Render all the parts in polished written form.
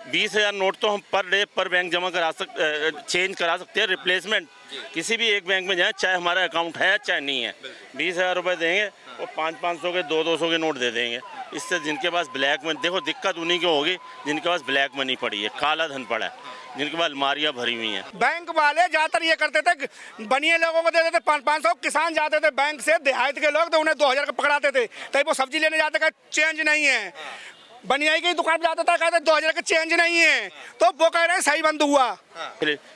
20,000 note तो हम per day पर बैंक जमा चेंज करा सकते हैं। रिप्लेसमेंट किसी भी एक बैंक में जाए, चाहे हमारा अकाउंट है चाहे नहीं है, 20,000 रुपये देंगे और 500-500 के 200-200 के नोट दे देंगे। इससे जिनके पास ब्लैक मनी, देखो दिक्कत उन्हीं की होगी जिनके पास ब्लैक मनी पड़ी है, काला धन पड़ा है, जिनके पास अलमारियाँ भरी हुई हैं। बैंक वाले ज्यादातर ये करते थे, बनिए लोगों को देते थे 500-500, किसान जाते थे बैंक से, देहात के लोग तो उन्हें 2,000 का पकड़ाते थे, तभी वो सब्जी लेने जाते थे, चेंज नहीं है। बनियाई की दुकान पे जाता था, कहते 2,000 का चेंज नहीं है, तो वो कह रहे हैं सही बंद हुआ।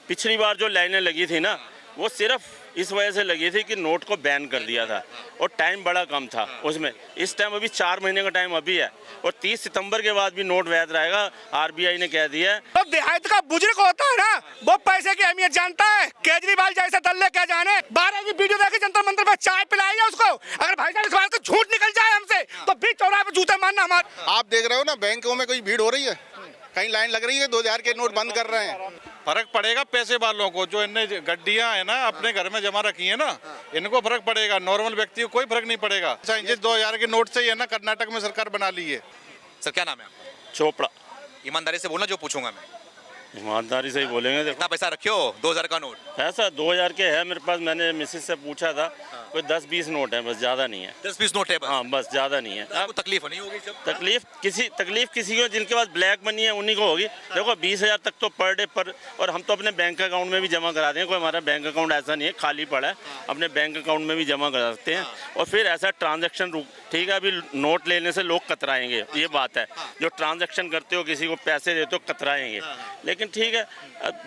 पिछली बार जो लाइनें लगी थी ना, वो सिर्फ इस वजह से लगी थी कि नोट को बैन कर दिया था और टाइम बड़ा कम था उसमें। इस टाइम अभी 4 महीने का टाइम अभी है और 30 सितंबर के बाद भी नोट वैध रहेगा, आरबीआई ने कह दिया है। तो देहात का बुजुर्ग होता है ना, वो पैसे की अहमियत जानता है। केजरीवाल जैसे दल्ले क्या जाने, 12 की वीडियो देखी जंतर मंतर पर, चाय पिलाई है उसको। अगर भाई साहब इस बात को झूठ निकल जाए हमसे तो बीच चौराहे पे जूते मारना हमारे। आप देख रहे हो ना, बैंकों में कोई भीड़ हो रही है, कहीं लाइन लग रही है, 2,000 के नोट बंद कर रहे हैं। फर्क पड़ेगा पैसे वालों को, जो इनने गड्डियां है ना अपने घर में जमा रखी है ना, इनको फर्क पड़ेगा। नॉर्मल व्यक्ति को कोई फर्क नहीं पड़ेगा। जिस 2,000 के नोट से ही है ना कर्नाटक में सरकार बना ली है। सर क्या नाम है आपका? चोपड़ा। ईमानदारी से बोलना जो पूछूंगा मैं। ईमानदारी से ही बोलेंगे। देखो कितना पैसा रखे हो? 2,000 का नोट। पैसा 2,000 के है मेरे पास, मैंने मिसेज से पूछा था, कोई 10-20 नोट है बस, ज़्यादा नहीं है। 10-20 नोट है बस? हाँ बस, ज़्यादा नहीं है। आपको तकलीफ नहीं होगी जब? तकलीफ किसी को, जिनके पास ब्लैक मनी है उन्हीं को होगी। देखो 20,000 तक तो पर डे पर, और हम तो अपने बैंक अकाउंट में भी जमा करा दें। कोई हमारा बैंक अकाउंट ऐसा नहीं है खाली पड़ा है, अपने बैंक अकाउंट में भी जमा करा सकते हैं। और फिर ऐसा ट्रांजैक्शन ठीक है, अभी नोट लेने से लोग कतराएंगे, ये बात है। जो ट्रांजैक्शन करते हो, किसी को पैसे देते हो, कतराएंगे। लेकिन ठीक है,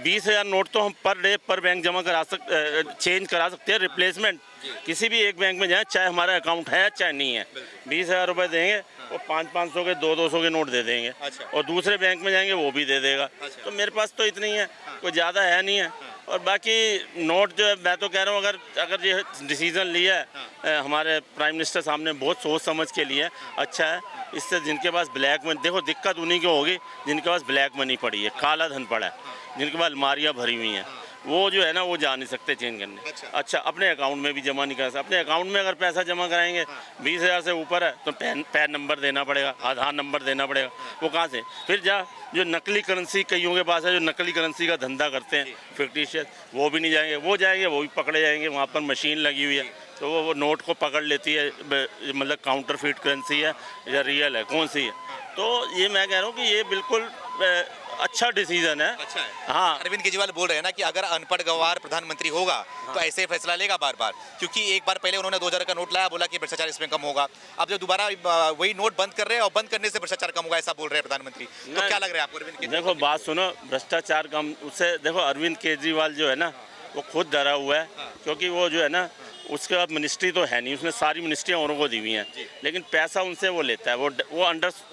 20,000 नोट तो हम पर डे पर बैंक जमा चेंज करा सकते हैं। रिप्लेसमेंट किसी भी एक बैंक में जाए, चाहे हमारा अकाउंट है चाहे नहीं है, 20,000 रुपये देंगे और 500-500 के 200-200 के नोट दे देंगे। और दूसरे बैंक में जाएंगे वो भी दे देगा। तो मेरे पास तो इतनी है, कोई ज़्यादा है नहीं है। और बाकी नोट जो है, मैं तो कह रहा हूँ, अगर ये डिसीज़न लिया है हमारे प्राइम मिनिस्टर साहब ने, बहुत सोच समझ के लिए अच्छा है। इससे जिनके पास ब्लैक मनी, देखो दिक्कत उन्हीं की होगी जिनके पास ब्लैक मनी पड़ी है, काला धन पड़ा है, जिनके पास अलमारियाँ भरी हुई हैं, वो जो है ना वो जा नहीं सकते चेंज करने। अच्छा, अपने अकाउंट में भी जमा नहीं कर सकते। अपने अकाउंट में अगर पैसा जमा कराएंगे 20,000 से ऊपर है तो पैन नंबर देना पड़ेगा, आधार नंबर देना पड़ेगा। वो कहाँ से? फिर जो नकली करेंसी कईयों के पास है, जो नकली करेंसी का धंधा करते हैं फिक्टिशियस, वो भी नहीं जाएंगे। वो जाएंगे, वो भी पकड़े जाएंगे। वहाँ पर मशीन लगी हुई है तो वो नोट को पकड़ लेती है, मतलब काउंटर फिट करेंसी है या रियल है, कौन सी है। तो ये मैं कह रहा हूँ कि ये बिल्कुल अच्छा डिसीजन है। अच्छा है। हाँ, अरविंद केजरीवाल बोल रहे हैं ना कि अगर अनपढ़ गवार प्रधानमंत्री होगा तो ऐसे ही फैसला लेगा बार बार, क्योंकि एक बार पहले उन्होंने 2,000 का नोट लाया, बोला कि भ्रष्टाचार इसमें कम होगा। अब जब दोबारा वही नोट बंद कर रहे हैं और बंद करने से भ्रष्टाचार कम होगा, ऐसा बोल रहे हैं प्रधानमंत्री। तो क्या लग रहा है आपको अरविंद केजरीवाल? देखो बात सुनो, भ्रष्टाचार कम उससे, देखो अरविंद केजरीवाल जो है ना वो खुद डरा हुआ है, क्योंकि वो जो है ना उसके बाद मिनिस्ट्री तो है नहीं, उसने सारी मिनिस्ट्रियाँ औरों को दी हुई हैं, लेकिन पैसा उनसे वो लेता है। वो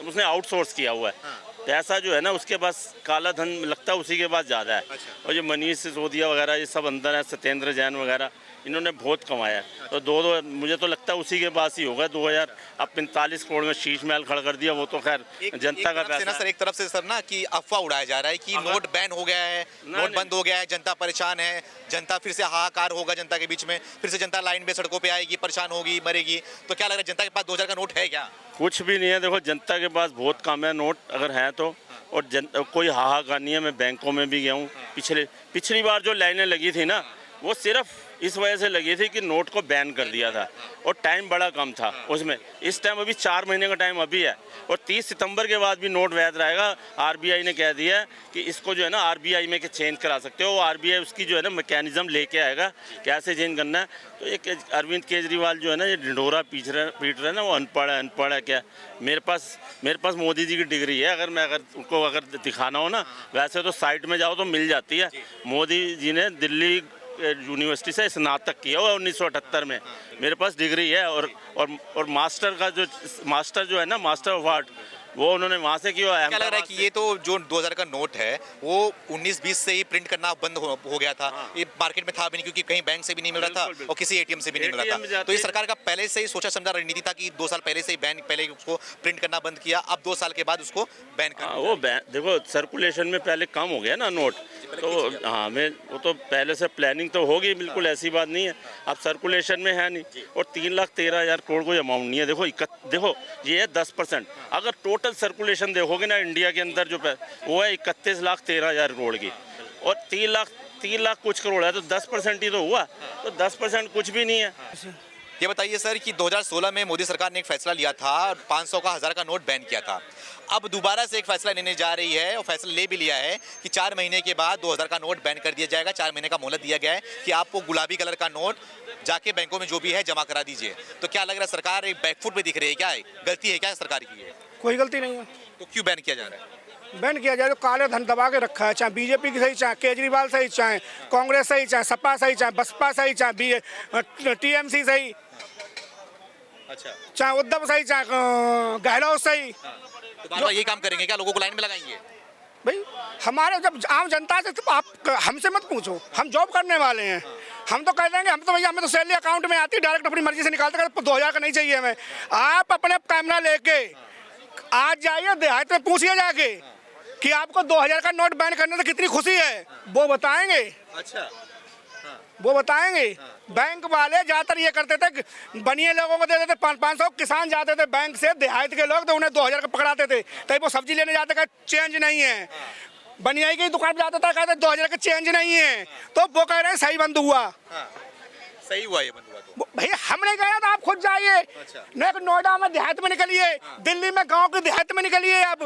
उसने आउटसोर्स किया हुआ है। पैसा जो है ना उसके पास, काला धन लगता है उसी के पास ज़्यादा है। और जो मनीष सिसोदिया वगैरह ये सब अंदर है, सत्येंद्र जैन वगैरह, इन्होंने बहुत कमाया है। तो दो मुझे तो लगता है उसी के पास ही होगा। 2000 अब 45 करोड़ में शीश महल खड़ा कर दिया, वो तो खैर जनता का पैसा है। सर एक तरफ से सर ना कि अफवाह उड़ाया जा रहा है कि नोट बैन हो गया है, नोट बंद हो गया है, जनता परेशान है, जनता फिर से हाहाकार होगा जनता के बीच में, फिर से जनता लाइन में सड़कों पे आएगी, परेशान होगी, मरेगी। तो क्या लग रहा है, जनता के पास 2,000 का नोट है क्या? कुछ भी नहीं है। देखो जनता के पास बहुत कम है नोट, अगर है तो। और कोई हाहाकार नहीं है। मैं बैंकों में भी गया हूँ, पिछली बार जो लाइनें लगी थी ना, वो सिर्फ इस वजह से लगी थी कि नोट को बैन कर दिया था और टाइम बड़ा कम था उसमें। इस टाइम अभी 4 महीने का टाइम अभी है और 30 सितंबर के बाद भी नोट वैध रहेगा। आरबीआई ने कह दिया है कि इसको जो है ना आरबीआई में के चेंज करा सकते हो। आरबीआई उसकी जो है ना मैकेनिज्म लेके आएगा कैसे चेंज करना है। तो एक अरविंद केजरीवाल जो है ना ये ढिंढोरा पीट रहे हैं ना, वो अनपढ़ है क्या। मेरे पास मोदी जी की डिग्री है, अगर उनको दिखाना हो ना, वैसे तो साइट में जाओ तो मिल जाती है। मोदी जी ने दिल्ली यूनिवर्सिटी से स्नातक किया हुआ 1978 में। मेरे पास डिग्री है और मास्टर जो है ना, मास्टर ऑफ आर्ट, वो उन्होंने वहाँ से किया है। क्या लग रहा है कि ये तो जो 2,000 का नोट है वो 19-20 से ही प्रिंट करना बंद हो गया था। ये मार्केट में था भी नहीं, क्योंकि कहीं बैंक से भी नहीं मिल रहा था और किसी एटीएम से भी नहीं मिल रहा था। तो ये सरकार का पहले से ही सोचा समझा रणनीति था कि 2 साल पहले से ही पहले उसको प्रिंट करना बंद किया, अब 2 साल के बाद उसको बैन कर। वो देखो सर्कुलेशन में पहले कम हो गया ना नोट, तो हाँ, मैं वो तो पहले से प्लानिंग तो होगी, बिल्कुल ऐसी बात नहीं है। अब सर्कुलेशन में है नहीं, और 3,13,000 करोड़ कोई अमाउंट नहीं है। देखो ये है 10%। अगर टोटल सर्कुलेशन देखोगे ना इंडिया के अंदर जो वो है 31,13,000 करोड़ की, और 3 लाख कुछ करोड़ है, तो 10% ही तो हुआ। तो 10% कुछ भी नहीं है। ये बताइए सर कि 2016 में मोदी सरकार ने एक फैसला लिया था, 500 का 1000 का नोट बैन किया था। अब दोबारा से एक फैसला लेने जा रही है, और फैसला ले भी लिया है कि 4 महीने के बाद 2000 का नोट बैन कर दिया जाएगा। 4 महीने का मोहलत दिया गया है कि आपको गुलाबी कलर का नोट जाके बैंकों में जो भी है जमा करा दीजिए। तो क्या लग रहा है सरकार एक बैकफुट पे दिख रही है, क्या गलती है क्या सरकार की है? कोई गलती नहीं है। तो क्यों बैन किया जा रहा है? बैन किया जाए तो काले धन दबा के रखा है, चाहे बीजेपी की सही, चाहे केजरीवाल सही, चाहे कांग्रेस सही, चाहे सपा सही, चाहे बसपा सही, चाहे टीएमसी सही, अच्छा, चाहे उद्धव सही, चाहे गहलोत सही। तो बार-बार यही काम करेंगे क्या? लोगों को लाइन में लगाएंगे? भाई हमारे जब आम जनता से, तो आप हमसे मत पूछो, हम जॉब करने वाले हैं। हम तो कह देंगे, हम तो भैया हमें तो सैलरी अकाउंट में आती है, डायरेक्ट अपनी मर्जी से निकालते हैं। 2000 का नहीं चाहिए हमें। आप अपने कैमरा लेके आज जाइए देहात में, पूछिए जाके कि आपको 2000 का नोट बैन करने से कितनी खुशी है, वो बताएंगे। अच्छा, वो बताएंगे। बैंक वाले ज्यादातर ये करते थे कि बनिए लोगों को दे देते 500। किसान जाते थे बैंक से, देहात के लोग, तो उन्हें 2000 का पकड़ाते थे। तभी वो सब्जी लेने जाते थे, चेंज नहीं है। बनियाई की दुकान पे जाता था, कहते 2000 का चेंज नहीं है। तो वो कह रहे हैं सही बंद हुआ। सही हुआ ये बंद हुआ तो? भैया हम नहीं कह रहे था, आप खुद जाइए। नहीं नोएडा में देहात में निकलिए, दिल्ली में गांव के देहात में निकलिए, आप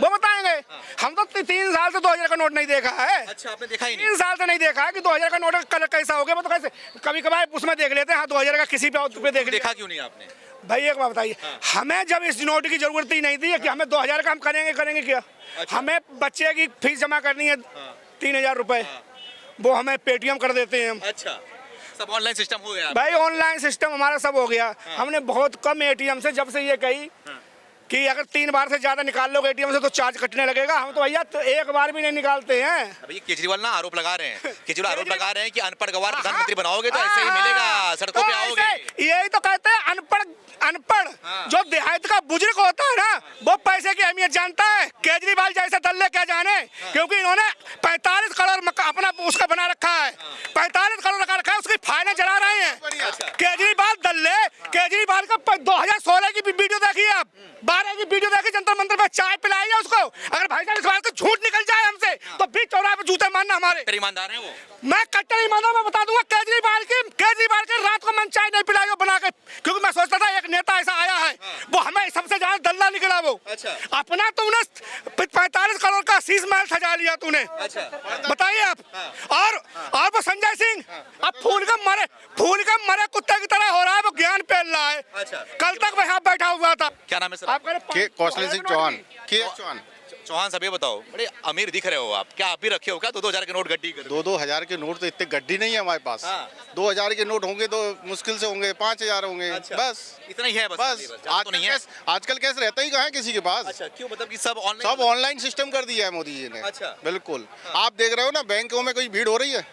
वो बताएंगे। हम तो 3 साल से 2000 का नोट नहीं देखा है। अच्छा, आपने देखा ही नहीं? 3 साल से नहीं देखा है कि 2000 का नोट का कलर कैसा हो गया। वो तो कैसे कभी कभार उसमें देख लेते हैं, हाँ 2000 का किसी पे देख देखा क्यों नहीं आपने? भाई एक बात बताइए, हमें जब इस नोट की जरूरत ही नहीं थी कि हमें 2000 का हम करेंगे क्या? हमें बच्चे की फीस जमा करनी है 3000 रुपए, वो हमें पेटीएम कर देते हैं हम। अच्छा, सब ऑनलाइन सिस्टम हो गया? भाई ऑनलाइन सिस्टम हमारा सब हो गया। हमने बहुत कम एटीएम से, जब से ये कही कि अगर 3 बार से ज्यादा निकाल लोगे एटीएम से तो चार्ज कटने लगेगा, हम तो भैया तो 1 बार भी नहीं निकालते हैं। अभी केजरीवाल ना आरोप लगा रहे हैं, केजरीवाल आरोप लगा रहे हैं कि अनपढ़ गवार प्रधानमंत्री बनाओगे तो ऐसे ही मिलेगा, सड़कों पे आओगे। यही तो कहते हैं अनपढ़ जो देहात का बुजुर्ग होता है ना, वो पैसे की अहमियत जानता है। केजरीवाल जैसे दल्ले क्या जाने, क्योंकि इन्होंने 45 करोड़ अपना उसका बना रखा है, 45 करोड़ रखा है, उसकी फाइलें चला रहे हैं केजरीवाल दल्ले। केजरीवाल का 2016 की वीडियो देखिए आप, 12 की वीडियो देखी, जंतर मंतर पर चाय पिलाइए उसको। अगर भाई साहब इस बात को झूठ निकल जाए हमसे तो बीच चौराहे पे जूते मारना हमारे। ईमानदार है वो? मैं कट्टर ईमानदार, मैं बता दूंगा केजरीवाल के रात को मन चाय नहीं पिलाई बना के, क्योंकि मैं सोचता था एक नेता ऐसा आया है, वो हमें सबसे ज्यादा दल्ला निकला वो। अच्छा, अपना तूने 45 करोड़ का शीश महल सजा लिया तूने। अच्छा, बताइए आप। और वो संजय सिंह अब फूल का मरे कुत्ते की तरह हो रहा है, वो ज्ञान फैल रहा है। अच्छा, कल तक वह यहाँ बैठा हुआ था। क्या नाम है सर? आप कौशल सिंह चौहान, चौहान। चौहान साहब ये बताओ, बड़े अमीर दिख रहे हो आप, क्या आप भी रखे हो क्या 2-2000 के नोट गड्डी कर? 2-2000 के नोट तो इतने गड्डी नहीं है हमारे पास। हाँ। 2000 के नोट होंगे तो मुश्किल से होंगे 5000 होंगे। अच्छा, बस इतना ही है? बस आज तो नहीं है? आजकल कैश रहता ही कहाँ है किसी के पास। अच्छा, क्यों? मतलब कि सब ऑनलाइन सिस्टम कर दिया है मोदी जी ने। अच्छा, बिल्कुल। आप देख रहे हो ना बैंकों में कोई भीड़ हो रही है,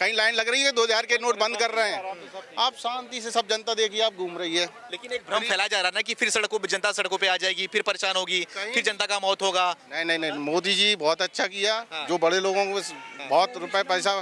कहीं लाइन लग रही है, 2000 के नोट बंद कर रहे हैं। आप शांति से सब जनता देखिए, आप घूम रही है। लेकिन एक भ्रम फैलाया जा रहा है ना कि फिर जनता सड़कों पे आ जाएगी, फिर परेशान होगी, फिर जनता का मौत होगा। नहीं, मोदी जी बहुत अच्छा किया। जो बड़े लोगों को बहुत रुपए पैसा।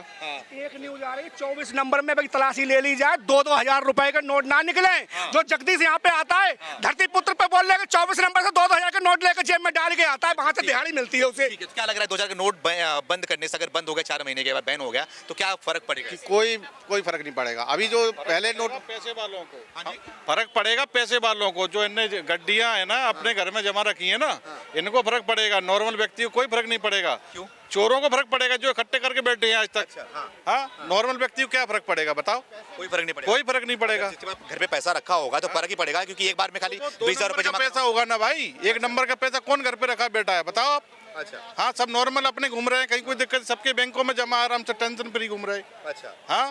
एक न्यूज आ रही है 24 नंबर में भाई तलाशी ले ली जाए, 2-2 हजार रुपए के नोट ना निकले। जो जगदीश यहाँ पे आता है धरती पुत्र पे बोल रहे 24 नंबर से 2-2 हजार के नोट लेकर जेब में डाल के आता है, वहां से दिहाड़ी मिलती है उसे। ठीक है, तो क्या लग रहा है 2000 के नोट बंद करने से, अगर बंद हो गया 4 महीने के बाद बैन हो गया, तो क्या फर्क पड़ेगा? कोई फर्क नहीं पड़ेगा। अभी जो पहले नोट पैसे वालों को फर्क पड़ेगा, पैसे वालों को जो इनने गड्डियां है ना अपने घर में जमा रखी है ना, इनको फर्क पड़ेगा। नॉर्मल व्यक्ति को कोई फर्क नहीं पड़ेगा। क्यों? चोरों को फर्क पड़ेगा जो इकट्ठे करके बैठे हैं आज तक। अच्छा, हाँ, नॉर्मल व्यक्ति को क्या फर्क पड़ेगा बताओ? कोई फर्क नहीं पड़ेगा। कोई फर्क नहीं पड़ेगा। घर पे पैसा रखा होगा तो फर्क ही पड़ेगा, क्योंकि एक बार में खाली 20,000 रुपए जमा पैसा होगा ना भाई। 1 नंबर का पैसा कौन घर पे रखा बैठा है बताओ आप? अच्छा, हाँ, सब नॉर्मल अपने घूम रहे हैं, कहीं कोई दिक्कत, सबके बैंकों में जमा, आराम से टेंशन फ्री घूम रहे हैं। अच्छा, हाँ,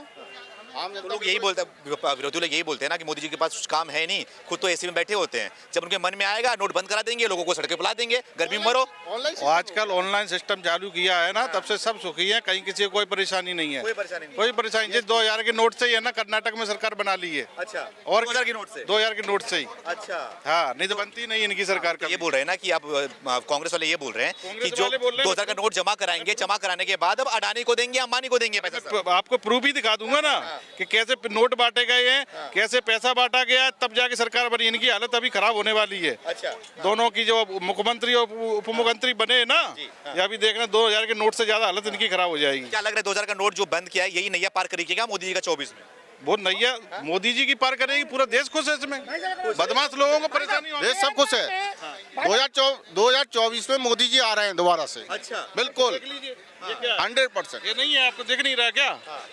तो लोग यही बोलते हैं, विरोधी लोग यही बोलते हैं ना कि मोदी जी के पास कुछ काम है नहीं, खुद तो एसी में बैठे होते हैं, जब उनके मन में आएगा नोट बंद करा देंगे, लोगों को सड़कें बुला देंगे, गर्मी में मरो। ऑनलाइन आजकल ऑनलाइन सिस्टम चालू किया है ना, तब से सब सुखी है, कहीं किसी को कोई परेशानी नहीं है। कोई परेशानी नहीं। कोई परेशानी जिस 2000 के नोट से ही है ना, कर्नाटक में सरकार बना ली है। अच्छा, और 2000 के नोट से? 2000 के नोट से ही। अच्छा, हाँ, नहीं तो बनती नहीं इनकी सरकार का। ये बोल रहे हैं ना कि आप कांग्रेस वाले ये बोल रहे हैं कि कांग्रेस जो वाले बोल रहे हैं 2000 का नोट जमा कराएंगे, जमा कराने के बाद अब अडानी को देंगे, अंबानी को देंगे पैसा सब। आपको प्रूफ ही दिखा दूंगा ना कि कैसे नोट बांटे गए हैं, कैसे पैसा बांटा गया, तब जाके सरकार बनी। इनकी हालत अभी खराब होने वाली है। अच्छा, दोनों की जो मुख्यमंत्री और उप मुख्यमंत्री बने हैं ना, ये अभी देखना 2000 के नोट से ज्यादा हालत इनकी खराब हो जाएगी। क्या लग रहा है 2000 का नोट जो बंद किया है यही नैया पार करेगा मोदी जी का 24 में? वो नैया मोदी जी की पार करेगी, पूरा देश खुश है इसमें। बदमाश लोगों को परेशानी हो देश सब कुछ है। 2024 में मोदी जी आ रहे हैं दोबारा से। अच्छा, बिल्कुल ये क्या है? 100%। ये नहीं है, आपको दिख नहीं रहा क्या?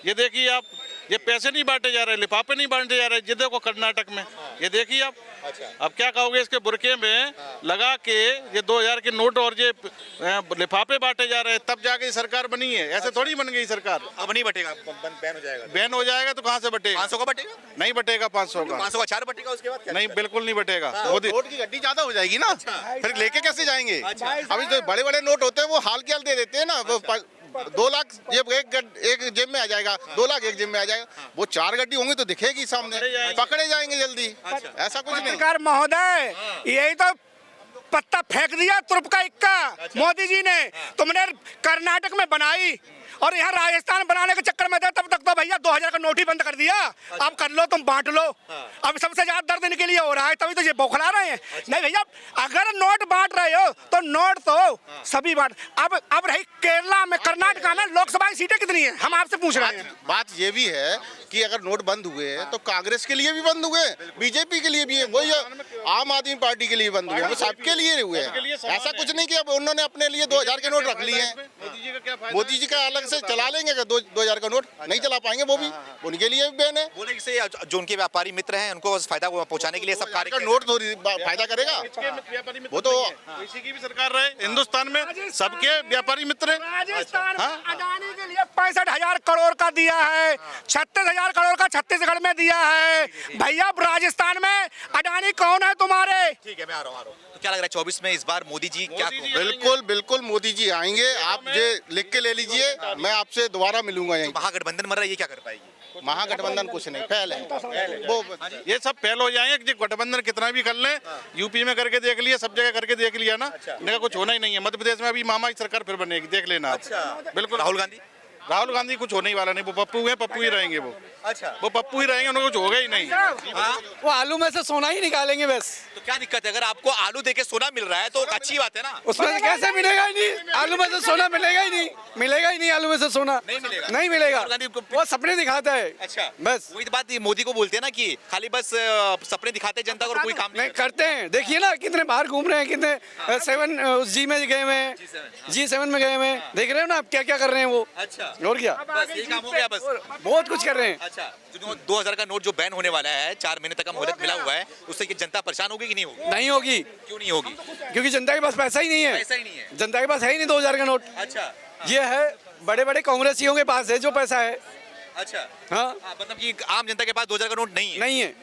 ये देखिए आप, ये पैसे नहीं बांटे जा रहे, लिफाफे नहीं बांटे जा रहे, ये देखो कर्नाटक में, ये देखिए आप। अब क्या कहोगे, इसके बुरके में लगा के ये 2000 के नोट और ये लिफाफे बांटे जा रहे हैं, तब जाके ये सरकार बनी है। ऐसे थोड़ी बन गई सरकार। अब नहीं बटेगा, बैन हो जाएगा। बैन हो जाएगा तो कहाँ से बटेगा? 500 का बटेगा? नहीं बटेगा 500 का। 500 का 4 बटेगा उसके बाद क्या? नहीं, बिल्कुल नहीं बटेगा। मोदी नोट की गड्डी ज्यादा हो जाएगी ना, फिर लेके कैसे जाएंगे? अभी तो बड़े बड़े नोट होते हैं वो हाल के हाल दे देते हैं ना। वो 2 लाख एक जेब में आ जाएगा, 2 लाख एक जेब में आ जाएगा। वो 4 गड्डी होंगी तो दिखेगी सामने, पकड़े जाएंगे जल्दी। ऐसा कुछ नहीं। सरकार महोदय, यही तो पत्ता फेंक दिया तुर्प का इक्का मोदी जी ने। तुमने कर्नाटक में बनाई और यहाँ राजस्थान बनाने के चक्कर में थे, तब तक तो भैया 2000 का नोट ही बंद कर दिया। अब कर लो, तुम बांट लो। अब सबसे ज्यादा दर्द इनके लिए हो रहा है, तभी तो ये बौखला रहे हैं। नहीं भैया, अगर नोट बांट रहे हो तो नोट तो सभी बांट। अब रही केरला में, कर्नाटका में लोकसभा की सीटें कितनी है, हम आपसे पूछ रहे हैं। बात ये भी है कि अगर नोट बंद हुए तो कांग्रेस के लिए भी बंद हुए, बीजेपी के लिए भी है, वही आम आदमी पार्टी के लिए बंद हुए, वो सबके लिए हुए हैं। ऐसा कुछ नहीं कि अब उन्होंने अपने लिए 2000 के नोट रख लिए हैं। मोदी जी का अलग से चला लेंगे, अगर 2000 का नोट नहीं चला पाएंगे वो भी, उनके लिए भी बैन है। बोले कि जो उनके व्यापारी मित्र हैं उनको बस फायदा पहुंचाने के लिए सब कार्य का नोट थोड़ी फायदा करेगा। वो तो किसी की भी सरकार रहे हिंदुस्तान में, सबके व्यापारी मित्र हैं। राजस्थान में अडानी के लिए 65,000 करोड़ का दिया है, 36,000 करोड़ का छत्तीसगढ़ में दिया है। भैया राजस्थान में अडानी कौन है तुम्हारे? ठीक है, मैं आ रहा हूँ। तो क्या लग रहा है 24 में इस बार मोदी जी क्या? बिल्कुल बिल्कुल मोदी जी आएंगे। आप ये लिख के ले लीजिए, मैं आपसे दोबारा मिलूंगा यहीं। महागठबंधन मर रहा है, ये क्या कर पाएगी? महागठबंधन कुछ नहीं, फैल है वो। ये सब फेल हो जाएंगे कि गठबंधन कितना भी कर लें। यूपी में करके देख लिया, सब जगह करके देख लिया ना, इनका कुछ होना ही नहीं है। मध्य प्रदेश में अभी मामा की सरकार फिर बनेगी, देख लेना। बिल्कुल। राहुल गांधी कुछ होने ही वाला नहीं, वो पप्पू है, पप्पू ही रहेंगे वो। अच्छा, वो पप्पू ही रहेंगे, उनको कुछ होगा ही नहीं। वो आलू में से सोना ही निकालेंगे बस। तो क्या दिक्कत है? अगर आपको आलू देके सोना मिल रहा है तो अच्छी बात है ना। उसमें से कैसे मिलेगा ही नहीं, आलू में से सोना मिलेगा ही नहीं, मिलेगा ही नहीं आलू में से सोना। नहीं मिलेगा। नहीं मिलेगा, राहुल गांधी को- वो सपने दिखाता है। अच्छा, बस वही तो बात ये मोदी को बोलते हैं ना कि खाली बस सपने दिखाते हैं जनता को और कोई काम नहीं नहीं करते हैं। देखिए ना कितने बाहर घूम रहे हैं, कितने 7 जी में गए हुए हैं, G7 में गए हुए हैं। देख रहे हो ना आप क्या क्या कर रहे हैं वो। अच्छा, और क्या, बस यही काम हो गया बस। बहुत कुछ कर रहे हैं। अच्छा, जो 2000 का नोट जो बैन होने वाला है, 4 महीने तक का मोहलत मिला हुआ है, उससे ये जनता परेशान होगी कि नहीं होगी? नहीं होगी, क्यों नहीं होगी? क्योंकि जनता के पास पैसा ही नहीं है। पैसा ही नहीं है। जनता के पास है ही नहीं 2000 का नोट। अच्छा, ये है बड़े बड़े कांग्रेसियों के पास है जो पैसा है। अच्छा, हाँ, मतलब कि आम जनता के पास 2000 का नोट नहीं है। नहीं है।